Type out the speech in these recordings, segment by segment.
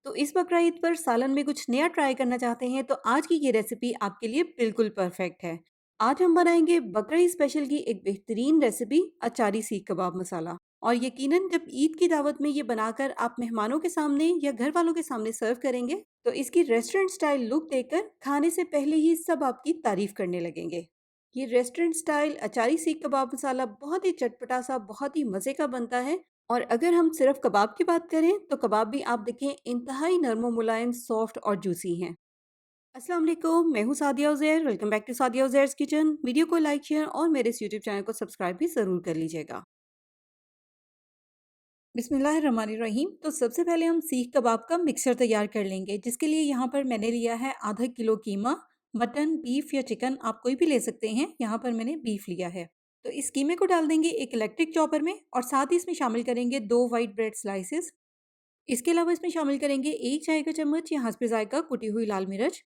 तो इस बकरा ईद पर सालन में कुछ नया ट्राई करना चाहते हैं तो आज की ये रेसिपी आपके लिए बिल्कुल परफेक्ट है। आज हम बनाएंगे बकरा ईद स्पेशल की एक बेहतरीन रेसिपी, अचारी सीख कबाब मसाला। और यकीनन जब ईद की दावत में ये बनाकर आप मेहमानों के सामने या घर वालों के सामने सर्व करेंगे तो इसकी रेस्टोरेंट स्टाइल लुक देखकर खाने से पहले ही सब आपकी तारीफ करने लगेंगे। ये रेस्टोरेंट स्टाइल अचारी सीख कबाब मसाला बहुत ही चटपटा सा, बहुत ही मज़े का बनता है। और अगर हम सिर्फ कबाब की बात करें तो कबाब भी आप देखें इंतहाई नरम मुलायम, सॉफ्ट और जूसी हैं। अस्सलाम वालेकुम, मैं हूँ Sadia Uzair. Welcome back to Sadia Uzair's kitchen. Video को लाइक, शेयर और मेरे इस यूट्यूब चैनल को सब्सक्राइब भी ज़रूर कर लीजिएगा। बिस्मिल्लाहिर्रहमानिर्रहीम। तो सबसे पहले हम सीख कबाब का मिक्सचर तैयार कर लेंगे, जिसके लिए यहाँ पर मैंने लिया है आधा किलो कीमा। मटन, बीफ या चिकन आप कोई भी ले सकते हैं, यहाँ पर मैंने बीफ लिया है। तो इस कीमे को डाल देंगे एक इलेक्ट्रिक चॉपर में और साथ ही इसमें शामिल करेंगे 2 वाइट ब्रेड स्लाइसेस। इसके अलावा इसमें शामिल करेंगे 1 चाय का चम्मच या हस्बे जायका कुटी हुई लाल मिर्च,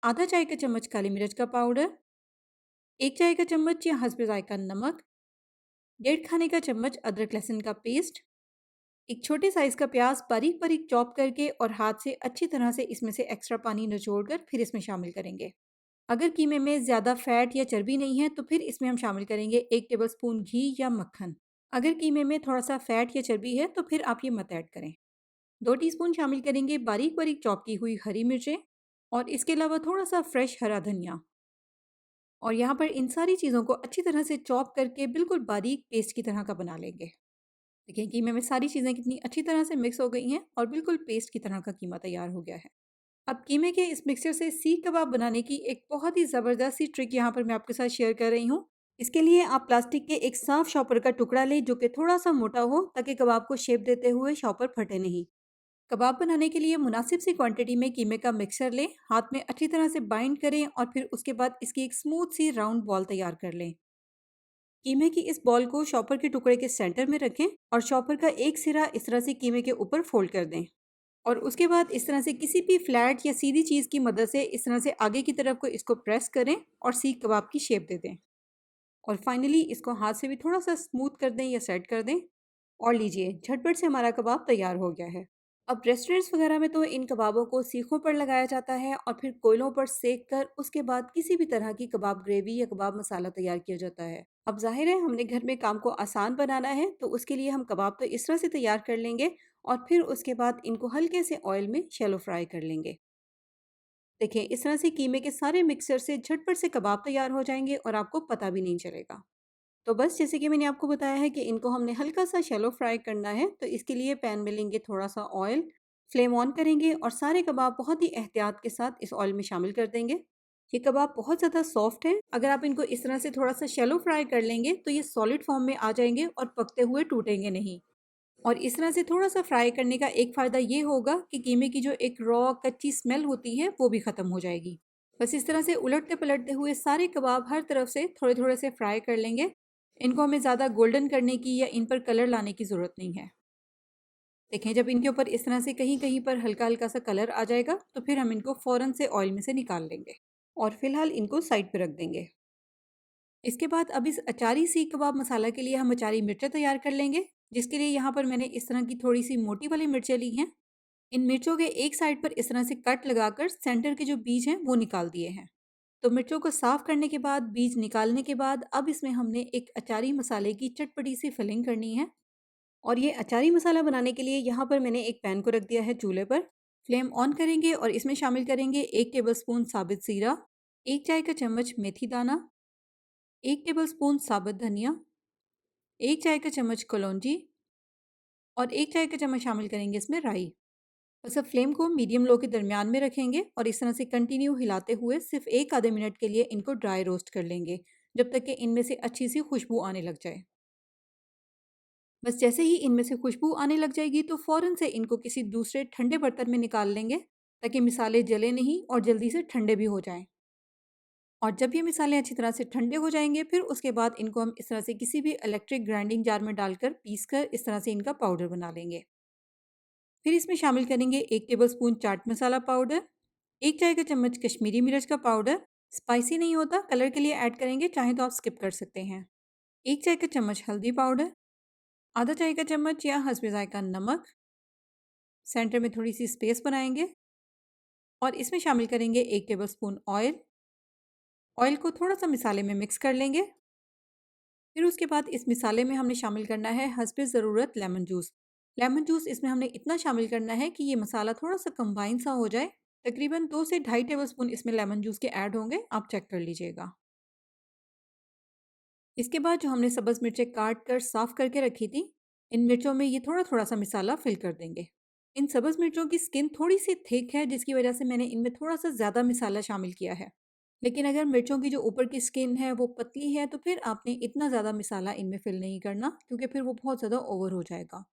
आधा चाय का चम्मच काली मिर्च का पाउडर, 1 चाय का चम्मच या हस्बे जायका नमक, 1.5 खाने का चम्मच अदरक लहसुन का पेस्ट, एक छोटे साइज का प्याज बारीक बारीक चॉप करके और हाथ से अच्छी तरह से इसमें से एक्स्ट्रा पानी निचोड़कर फिर इसमें शामिल करेंगे। अगर कीमे में ज़्यादा फैट या चर्बी नहीं है तो फिर इसमें हम शामिल करेंगे 1 टेबलस्पून घी या मक्खन। अगर कीमे में थोड़ा सा फैट या चर्बी है तो फिर आप ये मत ऐड करें। 2 टीस्पून शामिल करेंगे बारीक बारीक चॉप की हुई हरी मिर्चें और इसके अलावा थोड़ा सा फ्रेश हरा धनिया। और यहाँ पर इन सारी चीज़ों को अच्छी तरह से चॉप करके बिल्कुल बारीक पेस्ट की तरह का बना लेंगे। देखिए कीमे में सारी चीज़ें कितनी अच्छी तरह से मिक्स हो गई हैं और बिल्कुल पेस्ट की तरह का कीमा तैयार हो गया है। अब कीमे के इस मिक्सचर से सीख कबाब बनाने की एक बहुत ही ज़बरदस्त सी ट्रिक यहाँ पर मैं आपके साथ शेयर कर रही हूँ। इसके लिए आप प्लास्टिक के एक साफ शॉपर का टुकड़ा लें जो कि थोड़ा सा मोटा हो, ताकि कबाब को शेप देते हुए शॉपर फटे नहीं। कबाब बनाने के लिए मुनासिब सी क्वांटिटी में कीमे का मिक्सचर लें, हाथ में अच्छी तरह से बाइंड करें और फिर उसके बाद इसकी एक स्मूथ सी राउंड बॉल तैयार कर लें। कीमे की इस बॉल को शॉपर के टुकड़े के सेंटर में रखें और शॉपर का एक सिरा इस तरह से कीमे के ऊपर फोल्ड कर दें। और उसके बाद इस तरह से किसी भी फ्लैट या सीधी चीज़ की मदद से इस तरह से आगे की तरफ को इसको प्रेस करें और सीख कबाब की शेप दे दें। और फाइनली इसको हाथ से भी थोड़ा सा स्मूथ कर दें या सेट कर दें। और लीजिए, झटपट से हमारा कबाब तैयार हो गया है। अब रेस्टोरेंट्स वगैरह में तो इन कबाबों को सीखों पर लगाया जाता है और फिर कोयलों पर सेक कर उसके बाद किसी भी तरह की कबाब ग्रेवी या कबाब मसाला तैयार किया जाता है। अब जाहिर है हमने घर में काम को आसान बनाना है, तो उसके लिए हम कबाब तो इस तरह से तैयार कर लेंगे और फिर उसके बाद इनको हल्के से ऑयल में शैलो फ्राई कर लेंगे। देखिए इस तरह से कीमे के सारे मिक्सचर से झटपट से कबाब तैयार हो जाएंगे और आपको पता भी नहीं चलेगा। तो बस जैसे कि मैंने आपको बताया है कि इनको हमने हल्का सा शैलो फ्राई करना है, तो इसके लिए पैन में लेंगे थोड़ा सा ऑयल, फ्लेम ऑन करेंगे और सारे कबाब बहुत ही एहतियात के साथ इस ऑयल में शामिल कर देंगे। ये कबाब बहुत ज़्यादा सॉफ्ट है, अगर आप इनको इस तरह से थोड़ा सा शैलो फ्राई कर लेंगे तो ये सॉलिड फॉर्म में आ जाएंगे और पकते हुए टूटेंगे नहीं। और इस तरह से थोड़ा सा फ्राई करने का एक फ़ायदा ये होगा कि कीमे की जो एक रॉ कच्ची स्मेल होती है वो भी ख़त्म हो जाएगी। बस इस तरह से उलटते पलटते हुए सारे कबाब हर तरफ से थोड़े थोड़े से फ्राई कर लेंगे। इनको हमें ज़्यादा गोल्डन करने की या इन पर कलर लाने की ज़रूरत नहीं है। देखें जब इनके ऊपर इस तरह से कहीं कहीं पर हल्का हल्का सा कलर आ जाएगा तो फिर हम इनको फ़ौरन से ऑयल में से निकाल लेंगे और फिलहाल इनको साइड पर रख देंगे। इसके बाद अब इस अचारी सीख कबाब मसाला के लिए हम अचारी मिर्चें तैयार कर लेंगे, जिसके लिए यहाँ पर मैंने इस तरह की थोड़ी सी मोटी वाली मिर्चें ली हैं। इन मिर्चों के एक साइड पर इस तरह से कट लगाकर सेंटर के जो बीज हैं वो निकाल दिए हैं। तो मिर्चों को साफ करने के बाद, बीज निकालने के बाद अब इसमें हमने एक अचारी मसाले की चटपटी सी फिलिंग करनी है। और ये अचारी मसाला बनाने के लिए यहाँ पर मैंने एक पैन को रख दिया है चूल्हे पर। फ्लेम ऑन करेंगे और इसमें शामिल करेंगे 1 टेबलस्पून साबित ज़ीरा, 1 चाय का चम्मच मेथी दाना, 1 टेबलस्पून साबुत धनिया, 1 चाय का चम्मच कलौंजी और 1 चाय का चम्मच शामिल करेंगे इसमें राई। बस अब फ्लेम को मीडियम लो के दरमियान में रखेंगे और इस तरह से कंटिन्यू हिलाते हुए सिर्फ एक आधे मिनट के लिए इनको ड्राई रोस्ट कर लेंगे, जब तक कि इनमें से अच्छी सी खुशबू आने लग जाए। बस जैसे ही इनमें से खुशबू आने लग जाएगी तो फ़ौरन से इनको किसी दूसरे ठंडे बर्तन में निकाल लेंगे, ताकि मिसाले जले नहीं और जल्दी से ठंडे भी हो जाएं। और जब ये मिसाले अच्छी तरह से ठंडे हो जाएंगे फिर उसके बाद इनको हम इस तरह से किसी भी इलेक्ट्रिक ग्राइंडिंग जार में डालकर पीस कर इस तरह से इनका पाउडर बना लेंगे। फिर इसमें शामिल करेंगे 1 टेबलस्पून चाट मसाला पाउडर, 1 चाय का चम्मच कश्मीरी मिर्च का पाउडर। स्पाइसी नहीं होता, कलर के लिए ऐड करेंगे, चाहे तो आप स्किप कर सकते हैं। 1 चाय का चम्मच हल्दी पाउडर, आधा चाय का चम्मच या हस्बे जायका नमक, सेंटर में थोड़ी-सी स्पेस बनाएँगे और इसमें शामिल करेंगे 1 टेबलस्पून ऑयल। ऑयल को थोड़ा-सा मसाले में मिक्स कर लेंगे। फिर उसके बाद इस मसाले में हमने शामिल करना है हस्बे ज़रूरत लेमन जूस। लेमन जूस इसमें हमने इतना शामिल करना है कि ये मसाला थोड़ा-सा कंबाइन सा हो जाए। तकरीबन 2 से ढाई टेबलस्पून इसमें लेमन जूस के ऐड होंगे, आप चेक कर लीजिएगा। इसके बाद जो हमने सब्ज़ मिर्चें काट कर साफ़ करके रखी थी, इन मिर्चों में ये थोड़ा-थोड़ा सा मसाला फिल कर देंगे। इन सब्ज़ मिर्चों की स्किन थोड़ी-सी थिक है, जिसकी वजह से मैंने इनमें थोड़ा-सा ज़्यादा मसाला शामिल किया है। लेकिन अगर मिर्चों की जो ऊपर की स्किन है वो पतली है, तो फिर आपने इतना ज़्यादा मसाला इनमें फिल नहीं करना, क्योंकि फिर वो बहुत ज़्यादा ओवर हो जाएगा।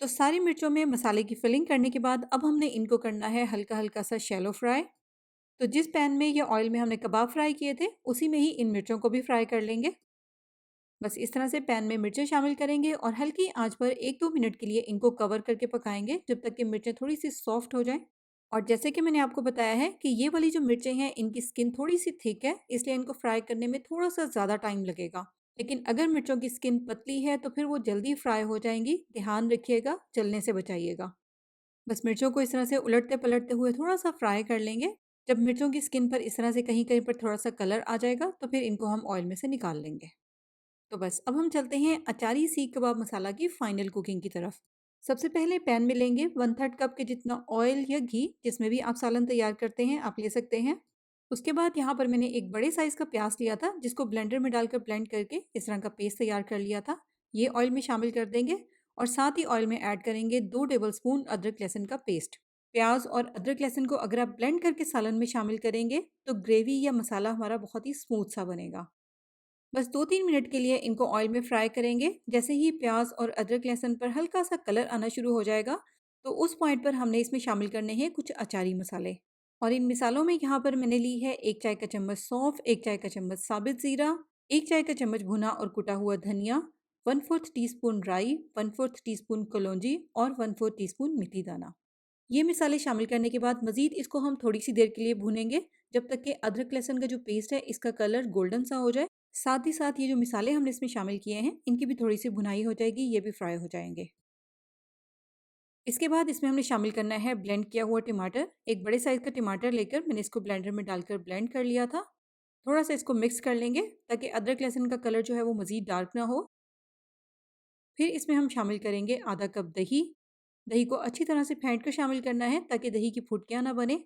तो सारी मिर्चों में मसाले की फिलिंग करने के बाद अब हमने इनको करना है हल्का-हल्का सा शैलो फ्राई। तो जिस पैन में या ऑयल में हमने कबाब फ्राई किए थे, उसी में ही इन मिर्चों को भी फ्राई कर लेंगे। बस इस तरह से पैन में मिर्चें शामिल करेंगे और हल्की आंच पर 1-2 मिनट के लिए इनको कवर करके पकाएंगे, जब तक कि मिर्चें थोड़ी-सी सॉफ्ट हो जाएं। और जैसे कि मैंने आपको बताया है कि ये वाली जो मिर्चें हैं, इनकी स्किन थोड़ी-सी थिक है, इसलिए इनको फ्राई करने में थोड़ा-सा ज़्यादा टाइम लगेगा। लेकिन अगर मिर्चों की स्किन पतली है, तो फिर वो जल्दी फ्राई हो जाएँगी। ध्यान रखिएगा, जलने से बचाइएगा। बस मिर्चों को इस तरह से उलटते-पलटते हुए थोड़ा-सा फ्राई कर लेंगे। जब मिर्चों की स्किन पर इस तरह से कहीं-कहीं पर थोड़ा-सा कलर आ जाएगा, तो फिर इनको हम ऑयल में से निकाल लेंगे। तो बस अब हम चलते हैं अचारी सीख कबाब मसाला की फाइनल कुकिंग की तरफ। सबसे पहले पैन में लेंगे 1/3 कप के जितना ऑयल या घी, जिसमें भी आप सालन तैयार करते हैं आप ले सकते हैं। उसके बाद यहाँ पर मैंने एक बड़े साइज़ का प्याज लिया था, जिसको ब्लेंडर में डालकर ब्लेंड करके इस तरह का पेस्ट तैयार कर लिया था। ये ऑयल में शामिल कर देंगे और साथ ही ऑयल में ऐड करेंगे 2 टेबल स्पून अदरक लहसुन का पेस्ट। प्याज और अदरक लहसुन को अगर आप ब्लेंड करके सालन में शामिल करेंगे, तो ग्रेवी या मसाला हमारा बहुत ही स्मूथ सा बनेगा। बस 2-3 मिनट के लिए इनको ऑयल में फ्राई करेंगे। जैसे ही प्याज और अदरक लहसुन पर हल्का सा कलर आना शुरू हो जाएगा, तो उस पॉइंट पर हमने इसमें शामिल करने हैं कुछ अचारी मसाले। और इन मिसालों में यहाँ पर मैंने ली है 1 चाय का चम्मच सौंफ, 1 चाय का चम्मच साबित ज़ीरा, 1 चाय का चम्मच भुना और कुटा हुआ धनिया, 1/4 टीस्पून राई, 1/4 टीस्पून कलौंजी और 1/4 टीस्पून मेथी दाना। ये मिसाले शामिल करने के बाद मज़ीद इसको हम थोड़ी-सी देर के लिए भूनेंगे, जब तक कि अदरक लहसुन का जो पेस्ट है, इसका कलर गोल्डन सा हो जाए। साथ ही साथ ये जो मिसाले हमने इसमें शामिल किए हैं, इनकी भी थोड़ी-सी भुनाई हो जाएगी, ये भी फ्राई हो जाएँगे। इसके बाद इसमें हमने शामिल करना है ब्लेंड किया हुआ टमाटर। एक बड़े साइज़ का टमाटर लेकर मैंने इसको ब्लेंडर में डालकर ब्लेंड कर लिया था। थोड़ा-सा इसको मिक्स कर लेंगे, ताकि अदरक लहसुन का कलर जो है वो मज़ीद डार्क ना हो। फिर इसमें हम शामिल करेंगे आधा कप दही। दही को अच्छी तरह से फेंट कर शामिल करना है, ताकि दही की फुटकियाँ ना बने।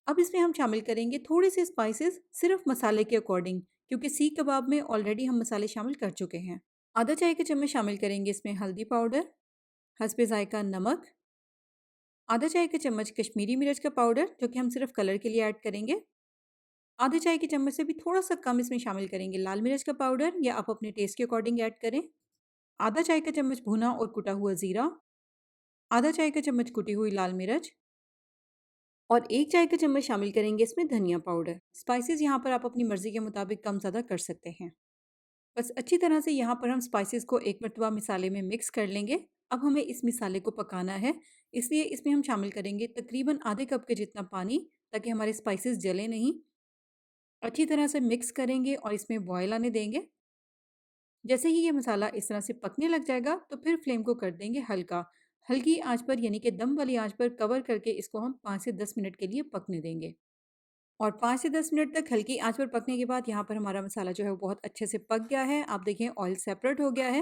अब इसमें हम शामिल करेंगे थोड़े से स्पाइसेस, सिर्फ मसाले के अकॉर्डिंग, क्योंकि सीख कबाब में ऑलरेडी हम मसाले शामिल कर चुके हैं। आधा चाय का चम्मच शामिल करेंगे इसमें हल्दी पाउडर, हस्बे जायका नमक, आधा चाय का चम्मच कश्मीरी मिर्च का पाउडर, जो कि हम सिर्फ कलर के लिए ऐड करेंगे। आधा चाय के चम्मच से भी थोड़ा सा कम इसमें शामिल करेंगे लाल मिर्च का पाउडर, या आप अपने टेस्ट के अकॉर्डिंग ऐड करें। आधा चाय का चम्मच भुना और कुटा हुआ ज़ीरा, आधा चाय का चम्मच कुटी हुई लाल मिर्च और 1 चाय का चम्मच शामिल करेंगे इसमें धनिया पाउडर। स्पाइसेस यहाँ पर आप अपनी मर्ज़ी के मुताबिक कम ज़्यादा कर सकते हैं। बस अच्छी तरह से यहाँ पर हम स्पाइसेस को एक मरतबा मिसाले में मिक्स कर लेंगे। अब हमें इस मिसाले को पकाना है, इसलिए इसमें हम शामिल करेंगे तकरीबन आधे कप के जितना पानी, ताकि हमारे स्पाइसेस जले नहीं। अच्छी तरह से मिक्स करेंगे और इसमें बॉयल आने देंगे। जैसे ही ये मसाला इस तरह से पकने लग जाएगा, तो फिर फ्लेम को कर देंगे हल्का। हल्की आंच पर, यानी कि दम वाली आंच पर कवर करके इसको हम 5 से 10 मिनट के लिए पकने देंगे। और 5 से 10 मिनट तक हल्की आंच पर पकने के बाद यहाँ पर हमारा मसाला जो है वो बहुत अच्छे से पक गया है। आप देखें ऑयल सेपरेट हो गया है।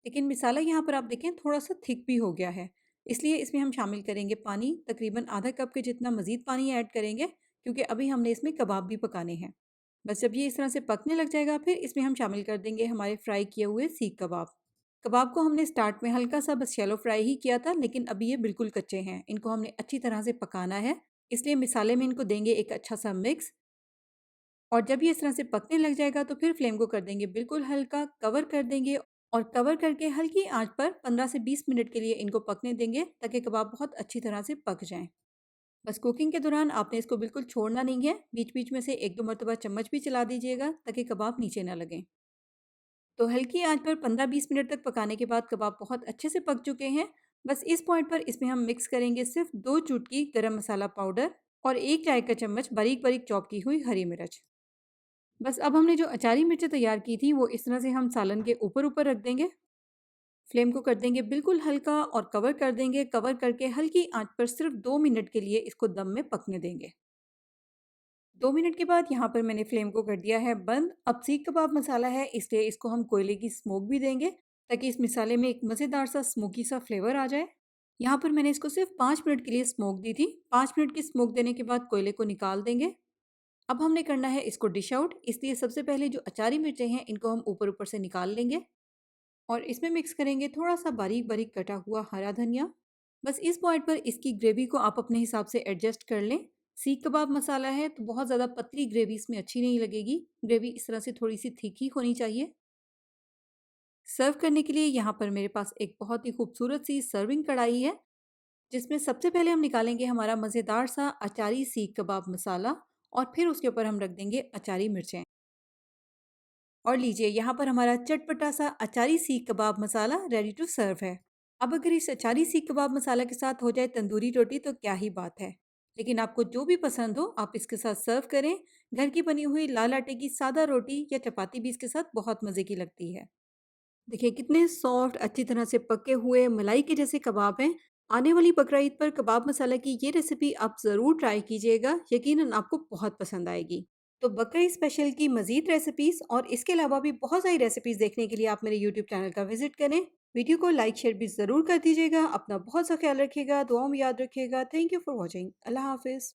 लेकिन मसाला यहाँ पर आप देखें थोड़ा-सा थिक भी हो गया है। इसलिए इसमें हम शामिल करेंगे पानी, तकरीबन आधा कप के जितना मज़ीद पानी ऐड करेंगे, क्योंकि अभी हमने इसमें कबाब भी पकाने हैं। बस जब ये इस तरह से पकने लग जाएगा, फिर इसमें हम शामिल कर देंगे हमारे फ्राई किए हुए सीख कबाब। कबाब को हमने स्टार्ट में हल्का-सा बस शैलो फ्राई ही किया था, लेकिन अभी ये बिल्कुल कच्चे हैं। इनको हमने अच्छी तरह से पकाना है, इसलिए मसाले में इनको देंगे एक अच्छा-सा मिक्स। और जब ये इस तरह से पकने लग जाएगा, तो फिर फ्लेम को कर देंगे बिल्कुल हल्का, कवर कर देंगे और कवर करके हल्की आंच पर 15 से 20 मिनट के लिए इनको पकने देंगे, ताकि कबाब बहुत अच्छी तरह से पक जाएँ। बस कुकिंग के दौरान आपने इसको बिल्कुल छोड़ना नहीं है, बीच-बीच में से 1-2 मरतबा चम्मच भी चला दीजिएगा, ताकि कबाब नीचे ना लगें। तो हल्की आंच पर 15-20 मिनट तक पकाने के बाद कबाब बहुत अच्छे से पक चुके हैं। बस इस पॉइंट पर इसमें हम मिक्स करेंगे सिर्फ 2 चुटकी गरम मसाला पाउडर और 1 चाय का चम्मच बारीक-बारीक चॉप की हुई हरी मिर्च। बस अब हमने जो अचारी मिर्चें तैयार की थी, वो इस तरह से हम सालन के ऊपर-ऊपर रख देंगे। फ्लेम को कर देंगे बिल्कुल हल्का और कवर कर देंगे। कवर करके हल्की आंच पर सिर्फ 2 मिनट के लिए इसको दम में पकने देंगे। 2 मिनट के बाद यहाँ पर मैंने फ्लेम को कर दिया है बंद। अब सीख कबाब मसाला है इसलिए इसको हम कोयले की स्मोक भी देंगे ताकि इस मसाले में एक मज़ेदार सा स्मोकी सा फ्लेवर आ जाए। यहाँ पर मैंने इसको सिर्फ 5 मिनट के लिए स्मोक दी थी। 5 मिनट की स्मोक देने के बाद कोयले को निकाल देंगे। अब हमने करना है इसको डिश आउट, इसलिए सबसे पहले जो अचारी मिर्चें हैं इनको हम ऊपर ऊपर से निकाल लेंगे और इसमें मिक्स करेंगे थोड़ा सा बारीक बारीक कटा हुआ हरा धनिया। बस इस पॉइंट पर इसकी ग्रेवी को आप अपने हिसाब से एडजस्ट कर लें। सीख कबाब मसाला है तो बहुत ज़्यादा पतली ग्रेवी इसमें अच्छी नहीं लगेगी। ग्रेवी इस तरह से थोड़ी सी थिक ही होनी चाहिए। सर्व करने के लिए यहाँ पर मेरे पास एक बहुत ही खूबसूरत सी सर्विंग कढ़ाई है जिसमें सबसे पहले हम निकालेंगे हमारा मज़ेदार सा अचारी सीख कबाब मसाला और फिर उसके ऊपर हम रख देंगे अचारी मिर्चें। और लीजिए यहाँ पर हमारा चटपटा सा अचारी सीख कबाब मसाला रेडी टू सर्व है। अब अगर इस अचारी सीख कबाब मसाला के साथ हो जाए तंदूरी रोटी तो क्या ही बात है। लेकिन आपको जो भी पसंद हो आप इसके साथ सर्व करें। घर की बनी हुई लाल आटे की सादा रोटी या चपाती भी इसके साथ बहुत मज़े की लगती है। देखिए कितने सॉफ्ट अच्छी तरह से पके हुए मलाई के जैसे कबाब हैं। आने वाली बकरा ईद पर कबाब मसाला की ये रेसिपी आप ज़रूर ट्राई कीजिएगा, यकीनन आपको बहुत पसंद आएगी। तो बकरा ईद स्पेशल की मज़ीद रेसिपीज़ और इसके अलावा भी बहुत सारी रेसिपीज़ देखने के लिए आप मेरे यूट्यूब चैनल का विजिट करें। वीडियो को लाइक शेयर भी ज़रूर कर दीजिएगा। अपना बहुत सा ख्याल रखिएगा, दुआओं में याद रखिएगा। Thank you for watching. अल्लाह हाफिज़।